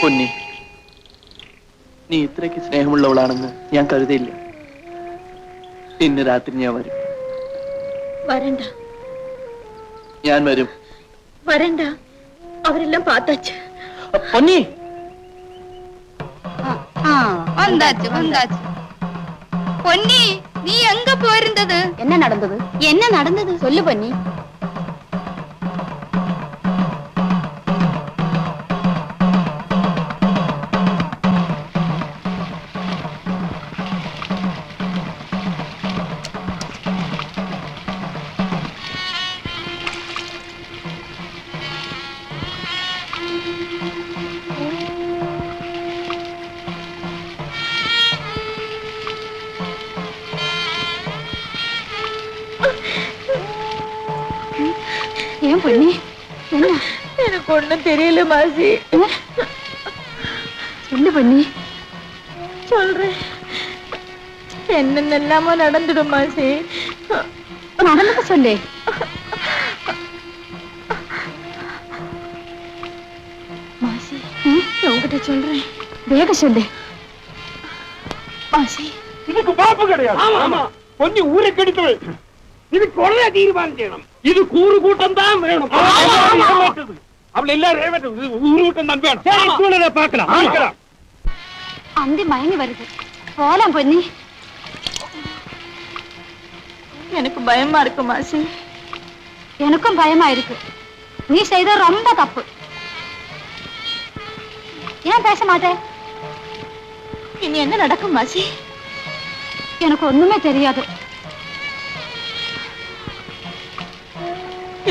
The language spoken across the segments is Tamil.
പൊന്നി, നീ ഇത്രയ്ക്ക് സ്നേഹമുള്ളവളാണെന്ന് ഞാൻ കരുതിയില്ല. ഇന്ന് രാത്രി ഞാൻ വരും. വരണ്ട. ഞാൻ വരും. വരണ്ട, അവരെല്ലാം പാത്താച്ച്. പൊന്നി, வந்தாச்சு வந்தாச்சு. பொன்னி, நீ எங்க போயிருந்தது? என்ன நடந்தது? என்ன நடந்தது சொல்லு பொன்னி. ஏன் பொன்னி, என்ன? எனக்கு ஒண்ணும் தெரியல மாசி. சொல்லு பொன்னி. சொல்றேன். என்னென்னலாமோ நடந்துடும் மாசி. நடந்துக்க சொல்லு. மாசி, உங்ககிட்ட சொல்றேன். வேக சொல்லு மாசி. இதுக்கு பாப்பு கிடையாது. ஆமா, கொஞ்சம் ஊரை கெடுத்து இதுக்கு உடனே தீர்மானம் செய்யணும். இது கூறு கூட்டம் தான் வேணும். அவளை எல்லாரும் ஊரு கூட்டம் தான் வேணும். பார்க்கலாம். அந்தி மயங்கி வருது. போலாம் பொன்னி. எனக்கு பயமா இருக்கு மாசி. எனக்கும் பயமா இருக்கு. நீ செய்த ரொம்ப தப்பு. ஏன் பேச மாட்டே? இனி என்ன நடக்கும் மாசி? எனக்கு ஒண்ணுமே தெரியாது.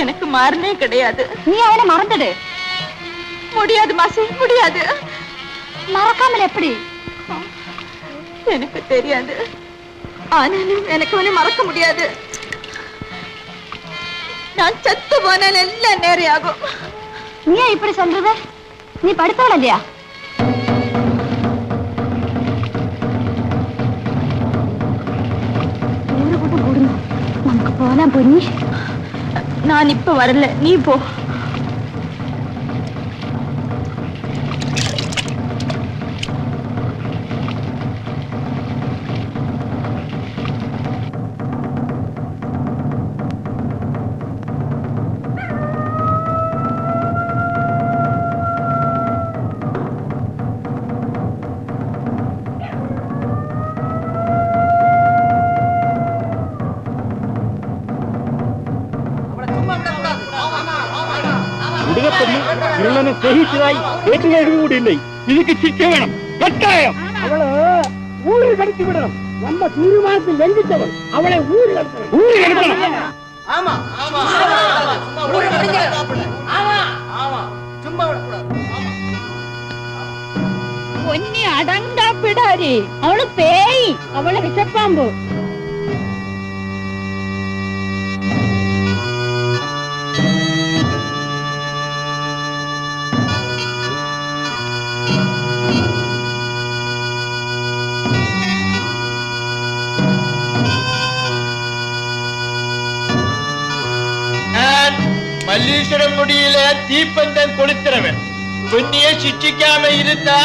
எனக்கு மாறனே கிடையாது. நீ அவனை மறந்துடு. முடியாது மாசி, முடியாது. மறக்காமல் எப்படி? எனக்கு தெரியாது. ஆனாலும் எனக்கு அவனை மறக்க முடியாது. நான் சத்து போனால் எல்லாம் நேரையாகும். நீ இப்படி சொல்றது? நீ படித்தவள் இல்லையா? ஊரு கூட்டம் கூடுங்க, நமக்கு போலாம் பொன்னி. நான் இப்ப வரல, நீ போ. இதுக்கு சிக்க வேணும், கட்டாயம். அவளை ஊரில் கடத்தி விடணும். நம்ம தீர்மானத்தில் வெங்கிட்டவள். அவளை ஊரில் கடத்தணும். ஆமா ஆமா, பொன்னி அடங்கா பிடாரி. அவளு பேய், அவளை விஷப்பாம்பு. மல்லீஸ்வரம் முடியல தீப்பந்தம் கொளுத்துறவன். பொன்னியை சிச்சிக்காம இருந்தா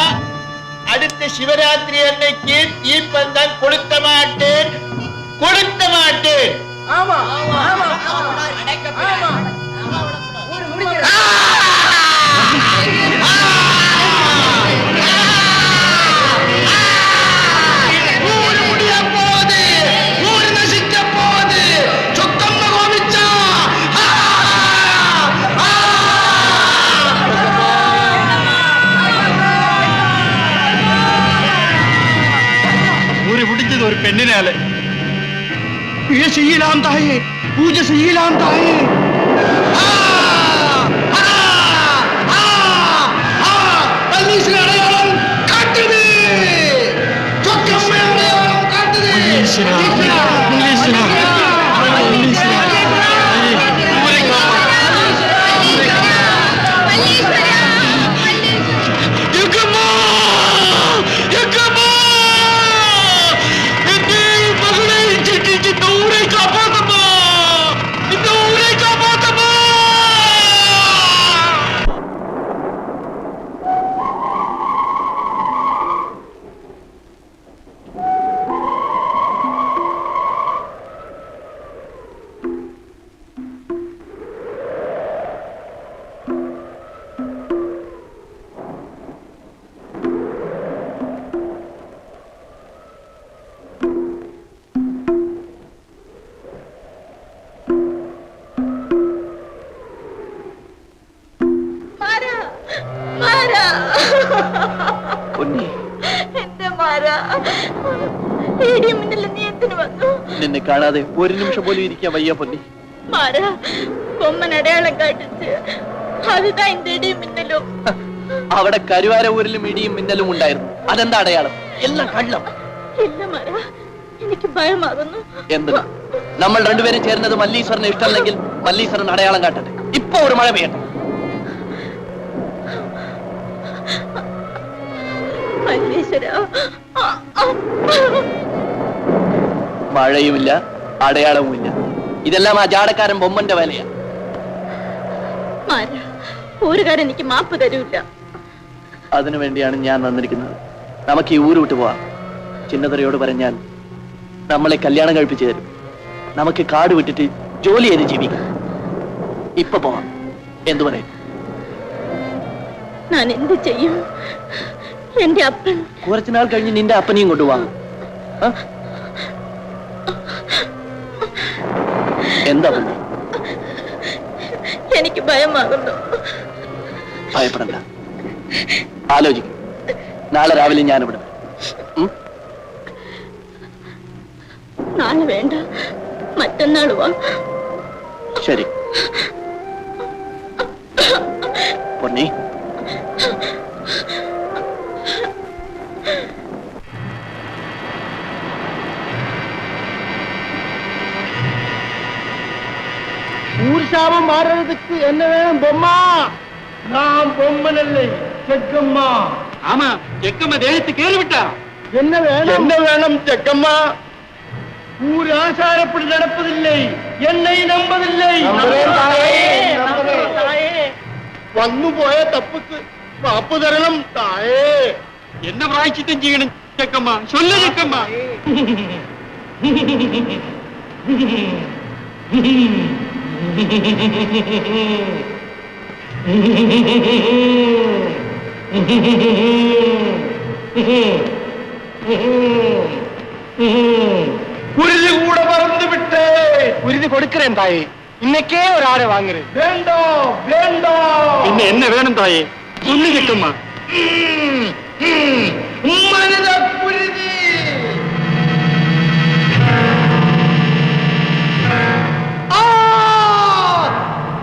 அடுத்த சிவராத்திரி அன்னைக்கு தீப்பந்தம் கொளுத்த மாட்டேன், கொளுத்த மாட்டேன். ஆமா ஆமா ஒரு பெண்ணினால செய்யலாம் தாயே, பூஜை செய்யலாம் தாயே. அடையாளம் காட்டுது, அடையாளம் காட்டுது. പൊന്നി, എന്റെ മാര ഇടിയും മിന്നലും നീ എന്തിനു വന്നു? നിന്നെ കാണാതെ ഒരു നിമിഷം പോലും ഇരിക്കാൻ വയ്യ പൊന്നി. മാര കൊമ്മൻ അടയാളം കാട്ടിച്ച് അതുതാ இந்த ഇടിയും മിന്നലും. അവിടെ കരുവാര ഊരിലും ഇടിയും മിന്നലും ഉണ്ടായിരുന്നു. അതെന്താ അടയാളം? എല്ലാം കള്ളം. ഇല്ല മാര, എനിക്ക് ഭയമാകുന്നു. എന്ത്? നമ്മൾ രണ്ടുപേരും ചേർന്നത് മല്ലീശ്വരന് ഇഷ്ടമല്ലെങ്കിൽ മല്ലീശ്വരൻ അടയാളം കാട്ടട്ടെ. ഇപ്പൊ ഒരു മഴ പെയ്യട്ടെ. മഴയുമില്ല, അടയാളവുമില്ല. ഇതെല്ലാം ആ ജാടക്കാരൻ ബൊമ്മന്റെ വേലയാ. ഒരു കാര്യം എനിക്ക് മാപ്പ് തരൂല്ല. അതിനു വേണ്ടിയാണ് ഞാൻ വന്നിരിക്കുന്നത്. നമുക്ക് ഈ ഊര് വിട്ടു പോവാം. ചിന്നതറയോട് പറഞ്ഞാൽ നമ്മളെ കല്യാണം കഴിപ്പിച്ചു തരും. നമുക്ക് കാട് വിട്ടിട്ട് ജോലി ചെയ്ത് ജീവിക്കാം. ഇപ്പൊ പോവാം. എന്തു പറയും? ഞാൻ എന്ത് ചെയ്യും? എന്റെ അപ്പൻ കുറച്ചുനാൾ കഴിഞ്ഞ് നിന്റെ അപ്പനെയും കൊണ്ടുപോവാം. എന്താ പിന്നെ? എനിക്ക് ഭയമാകുന്നു. ഭയപ്പെടണ്ട, ആലോചിക്കും. നാളെ രാവിലെ ഞാനിവിടെ. നാളെ വേണ്ട, മറ്റന്നാൾ വാ. ശരി പൊന്നി. ஊர்சாபம் மாறுறதுக்கு என்ன வேணும்? பொம்மா, நான் பொம்மனல்லை, செக்கம்மா. ஆமா, செக்கம்மா தேகத்துக்கு ஏறி விட்டா. என்ன வேணும்? என்ன வேணும் செக்கம்மா? ஊர் ஆசாரப்படி நடப்பதில்லை, என்னை நம்பதில்லை. വന്നു പോയ തപ്പുക്ക് മാപ്പ് തരണം തായേ. என்ன பிராய்ச்சித்தம் செய்யணும் செக்கம்மா? சொல்லு செக்கம்மா. குருதி கூட மறந்து விட்டே. குருதி கொடுக்கிறேன் தாயே, இன்னைக்கே ஒரு ஆடை வாங்குறேன். வேண்டாம் வேண்டாம். இன்னும் என்ன வேணும் தாயே? சொல்லு செக்கம்மா. மனித குருதி.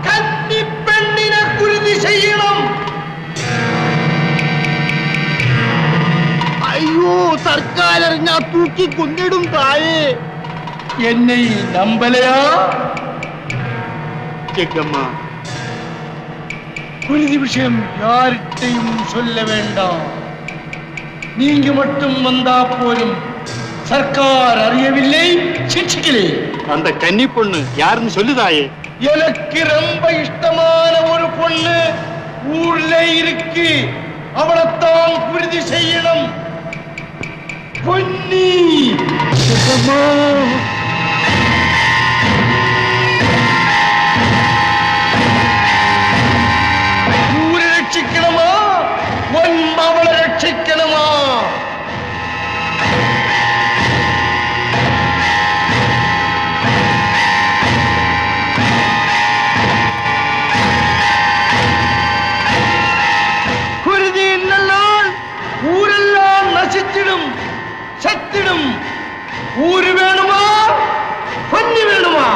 கன்னி பெண்ணின குருதி செய்யணும். ஐயோ, സർക്കാർ അറിഞ്ഞാ തൂക്കി കൊന്നിടും തായേ. என்னை நம்பலையா செக்கம்மா? குருதி விஷயம் யார்கிட்டையும் சொல்ல வேண்டாம். நீங்க மட்டும் வந்தா போதும். சர்க்கார் அறியவில்லை, சிக்ஷிக்கலே. அந்த கன்னி பொண்ணு யாருன்னு சொல்லுதாயே? எனக்கு ரொம்ப இஷ்டமான ஒரு பொண்ணு ஊர்ல இருக்கு. அவளைத்தான் குருதி செய்யணும். பொன்னி ஊரை ரட்சிக்கணுமா? அவளை ரட்சிக்கணுமா? குருதி இல்லைனால் ஊரெல்லாம் நசித்திடும், செத்திடும். ஊரு வேணுமா? பொன்னி வேணுமா?